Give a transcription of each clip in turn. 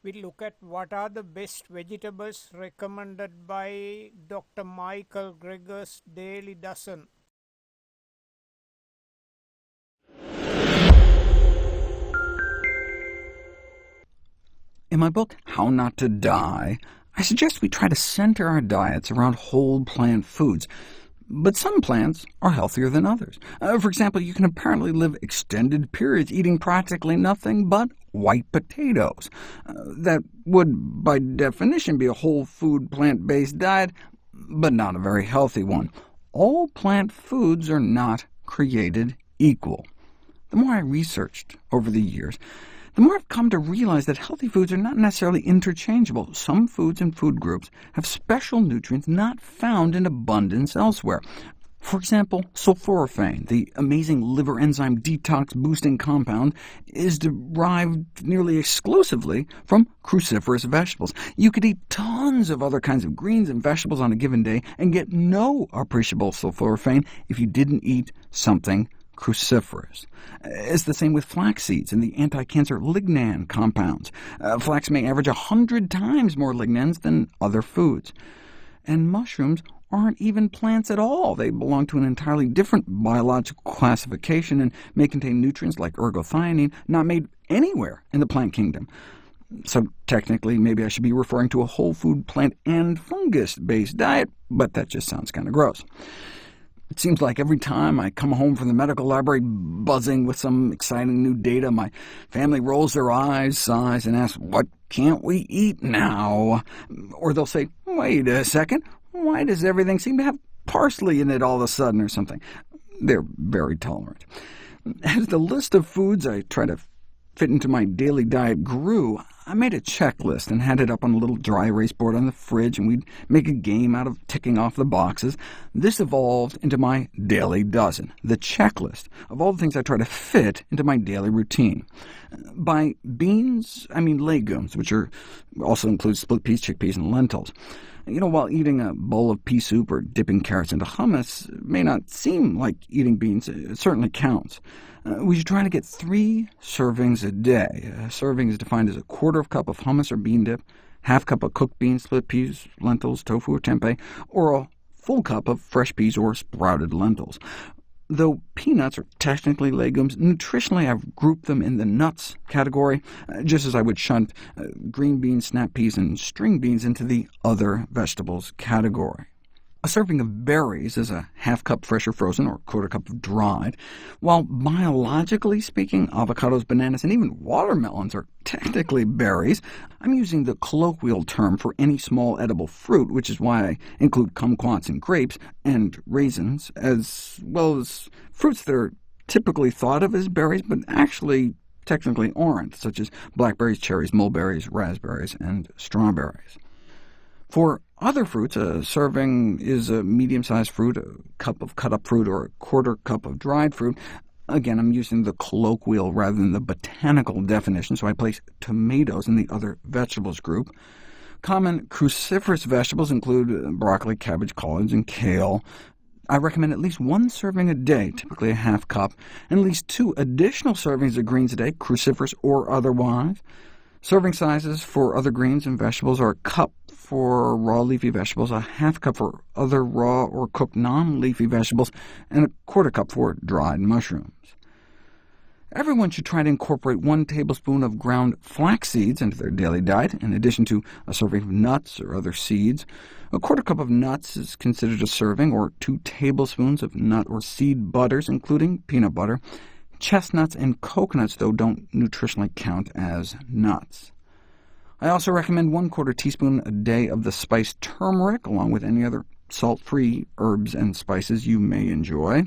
we look at what are the best vegetables recommended by Dr. Michael Greger's Daily Dozen. In my book, How Not to Die, I suggest we try to center our diets around whole plant foods. But some plants are healthier than others. For example, you can apparently live extended periods eating practically nothing but white potatoes. That would, by definition, be a whole food plant-based diet, but not a very healthy one. All plant foods are not created equal. The more I researched over the years, the more I've come to realize that healthy foods are not necessarily interchangeable. Some foods and food groups have special nutrients not found in abundance elsewhere. For example, sulforaphane, the amazing liver enzyme detox-boosting compound, is derived nearly exclusively from cruciferous vegetables. You could eat tons of other kinds of greens and vegetables on a given day and get no appreciable sulforaphane if you didn't eat something cruciferous. It's the same with flax seeds and the anti-cancer lignan compounds. Flax may average 100 times more lignans than other foods. And mushrooms aren't even plants at all. They belong to an entirely different biological classification and may contain nutrients like ergothioneine, not made anywhere in the plant kingdom. So technically, maybe I should be referring to a whole food plant and fungus-based diet, but that just sounds kind of gross. It seems like every time I come home from the medical library buzzing with some exciting new data, my family rolls their eyes, sighs, and asks, "What can't we eat now?" Or they'll say, "Wait a second, why does everything seem to have parsley in it all of a sudden," or something. They're very tolerant. As the list of foods I try to fit into my daily diet grew, I made a checklist and had it up on a little dry erase board on the fridge, and we'd make a game out of ticking off the boxes. This evolved into my daily dozen, the checklist of all the things I try to fit into my daily routine. By beans, I mean legumes, which also include split peas, chickpeas, and lentils. While eating a bowl of pea soup or dipping carrots into hummus may not seem like eating beans, it certainly counts. We should try to get 3 servings a day. A serving is defined as a quarter of cup of hummus or bean dip, half cup of cooked beans, split peas, lentils, tofu or tempeh, or a full cup of fresh peas or sprouted lentils. Though peanuts are technically legumes, nutritionally I've grouped them in the nuts category, just as I would shunt green beans, snap peas, and string beans into the other vegetables category. A serving of berries is a half cup fresh or frozen, or quarter cup of dried. While biologically speaking, avocados, bananas, and even watermelons are technically berries, I'm using the colloquial term for any small edible fruit, which is why I include kumquats and grapes, and raisins, as well as fruits that are typically thought of as berries, but actually technically aren't, such as blackberries, cherries, mulberries, raspberries, and strawberries. For other fruits, a serving is a medium-sized fruit, a cup of cut-up fruit, or a quarter cup of dried fruit. Again, I'm using the colloquial rather than the botanical definition, so I place tomatoes in the other vegetables group. Common cruciferous vegetables include broccoli, cabbage, collards, and kale. I recommend at least 1 serving a day, typically a half cup, and at least 2 additional servings of greens a day, cruciferous or otherwise. Serving sizes for other greens and vegetables are a cup for raw leafy vegetables, a half cup for other raw or cooked non-leafy vegetables, and a quarter cup for dried mushrooms. Everyone should try to incorporate 1 tablespoon of ground flax seeds into their daily diet, in addition to a serving of nuts or other seeds. A quarter cup of nuts is considered a serving, or 2 tablespoons of nut or seed butters, including peanut butter. Chestnuts and coconuts, though, don't nutritionally count as nuts. I also recommend 1/4 teaspoon a day of the spice turmeric, along with any other salt-free herbs and spices you may enjoy.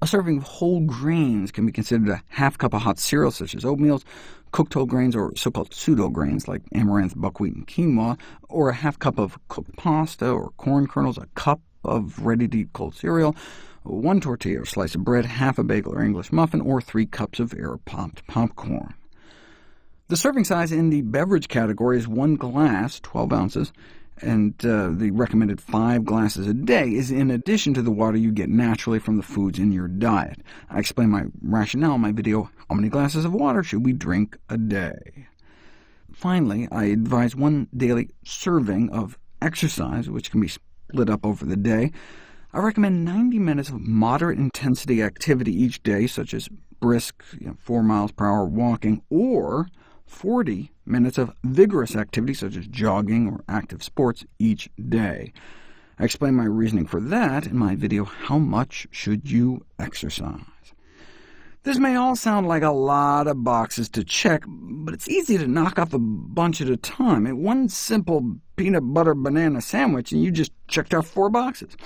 A serving of whole grains can be considered a half cup of hot cereals, such as oatmeal, cooked whole grains, or so-called pseudo-grains like amaranth, buckwheat, and quinoa, or a half cup of cooked pasta or corn kernels, a cup of ready-to-eat cold cereal, 1 tortilla or slice of bread, half a bagel or English muffin, or 3 cups of air-popped popcorn. The serving size in the beverage category is 1 glass, 12 ounces, and the recommended 5 glasses a day is in addition to the water you get naturally from the foods in your diet. I explain my rationale in my video, How Many Glasses of Water Should We Drink a Day? Finally, I advise one daily serving of exercise, which can be split up over the day. I recommend 90 minutes of moderate-intensity activity each day, such as brisk 4 miles per hour walking, or 40 minutes of vigorous activity, such as jogging or active sports, each day. I explain my reasoning for that in my video, How Much Should You Exercise? This may all sound like a lot of boxes to check, but it's easy to knock off a bunch at a time. One simple peanut butter banana sandwich, and you just checked off 4 boxes.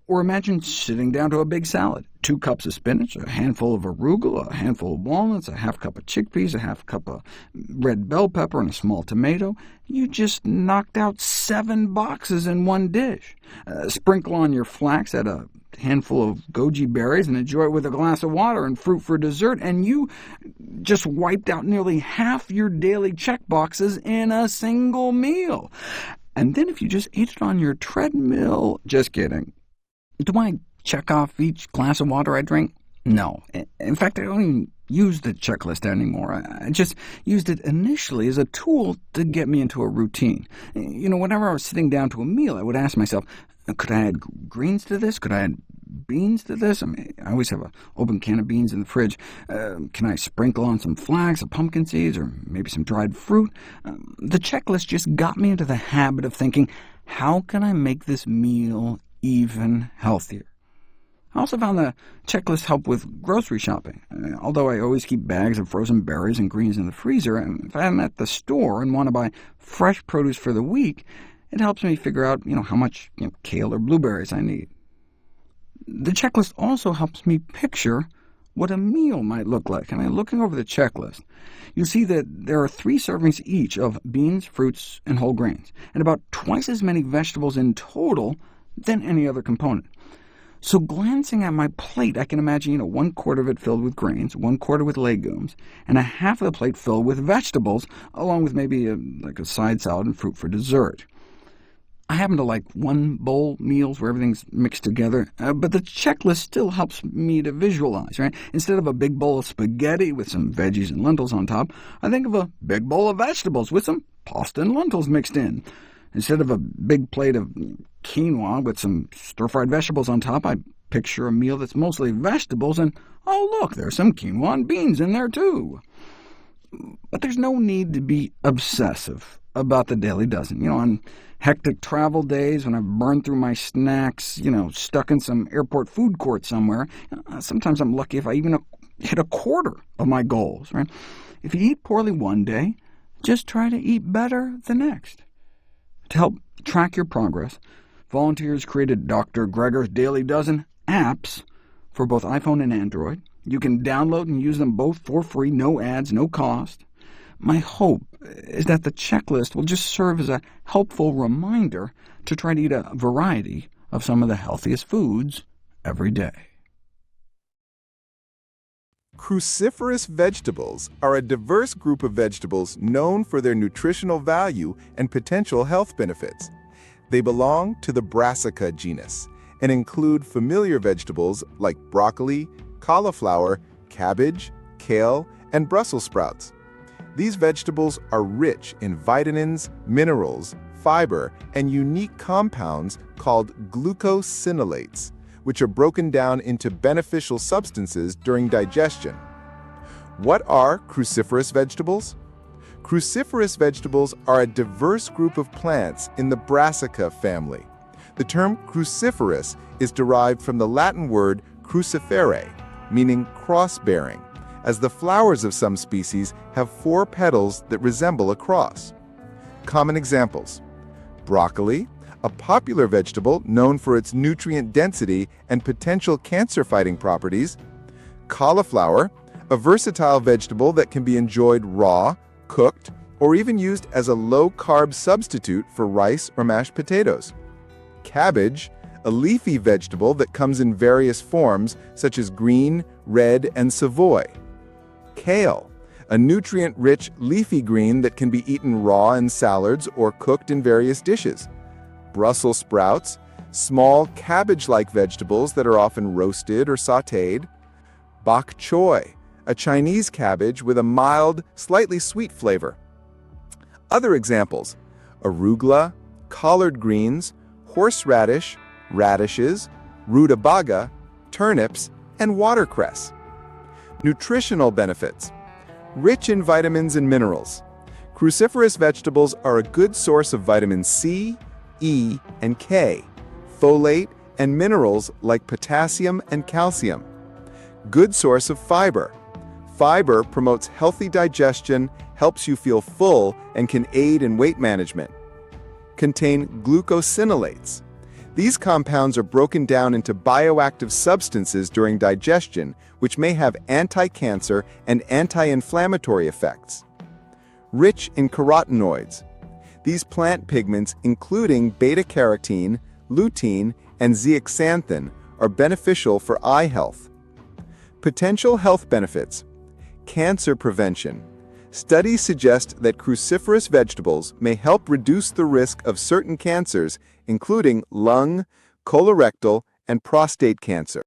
Or imagine sitting down to a big salad. 2 cups of spinach, a handful of arugula, a handful of walnuts, a half cup of chickpeas, a half cup of red bell pepper, and a small tomato. You just knocked out 7 boxes in one dish. Sprinkle on your flax, add a handful of goji berries, and enjoy it with a glass of water and fruit for dessert, and you just wiped out nearly half your daily check boxes in a single meal. And then if you just ate it on your treadmill— just kidding. Do I check off each glass of water I drink? No. In fact, I don't even use the checklist anymore. I just used it initially as a tool to get me into a routine. Whenever I was sitting down to a meal, I would ask myself, could I add greens to this? Could I add beans to this? I always have an open can of beans in the fridge. Can I sprinkle on some flax or pumpkin seeds, or maybe some dried fruit? The checklist just got me into the habit of thinking, how can I make this meal even healthier? I also found the checklist help with grocery shopping. Although I always keep bags of frozen berries and greens in the freezer, if I'm at the store and want to buy fresh produce for the week, it helps me figure out how much kale or blueberries I need. The checklist also helps me picture what a meal might look like. Looking over the checklist, you'll see that there are 3 servings each of beans, fruits, and whole grains, and about twice as many vegetables in total than any other component. So glancing at my plate, I can imagine 1/4 of it filled with grains, 1/4 with legumes, and a half of the plate filled with vegetables, along with maybe a side salad and fruit for dessert. I happen to like one-bowl meals where everything's mixed together, but the checklist still helps me to visualize. Instead of a big bowl of spaghetti with some veggies and lentils on top, I think of a big bowl of vegetables with some pasta and lentils mixed in. Instead of a big plate of quinoa with some stir-fried vegetables on top, I picture a meal that's mostly vegetables, and oh look, there's some quinoa and beans in there too. But there's no need to be obsessive about the daily dozen. On hectic travel days, when I've burned through my snacks, stuck in some airport food court somewhere, sometimes I'm lucky if I even hit 1/4 of my goals. If you eat poorly one day, just try to eat better the next. To help track your progress, volunteers created Dr. Greger's Daily Dozen apps for both iPhone and Android. You can download and use them both for free, no ads, no cost. My hope is that the checklist will just serve as a helpful reminder to try to eat a variety of some of the healthiest foods every day. Cruciferous vegetables are a diverse group of vegetables known for their nutritional value and potential health benefits. They belong to the Brassica genus and include familiar vegetables like broccoli, cauliflower, cabbage, kale, and Brussels sprouts. These vegetables are rich in vitamins, minerals, fiber, and unique compounds called glucosinolates, which are broken down into beneficial substances during digestion. What are cruciferous vegetables? Cruciferous vegetables are a diverse group of plants in the Brassica family. The term cruciferous is derived from the Latin word crucifere, meaning cross-bearing, as the flowers of some species have 4 petals that resemble a cross. Common examples: broccoli, a popular vegetable known for its nutrient density and potential cancer-fighting properties; cauliflower, a versatile vegetable that can be enjoyed raw, cooked, or even used as a low-carb substitute for rice or mashed potatoes; cabbage, a leafy vegetable that comes in various forms such as green, red, and savoy; kale, a nutrient-rich leafy green that can be eaten raw in salads or cooked in various dishes; Brussels sprouts, small cabbage-like vegetables that are often roasted or sautéed; bok choy, a Chinese cabbage with a mild, slightly sweet flavor; Other examples: arugula, collard greens, horseradish, radishes, rutabaga, turnips, and watercress. Nutritional benefits: rich in vitamins and minerals. Cruciferous vegetables are a good source of vitamin C, E, and K, folate, and minerals like potassium and calcium. Good source of fiber. Fiber promotes healthy digestion, helps you feel full, and can aid in weight management. Contain glucosinolates. These compounds are broken down into bioactive substances during digestion, which may have anti-cancer and anti-inflammatory effects. Rich in carotenoids. These plant pigments, including beta-carotene, lutein, and zeaxanthin, are beneficial for eye health. Potential health benefits: cancer prevention. Studies suggest that cruciferous vegetables may help reduce the risk of certain cancers, including lung, colorectal, and prostate cancer.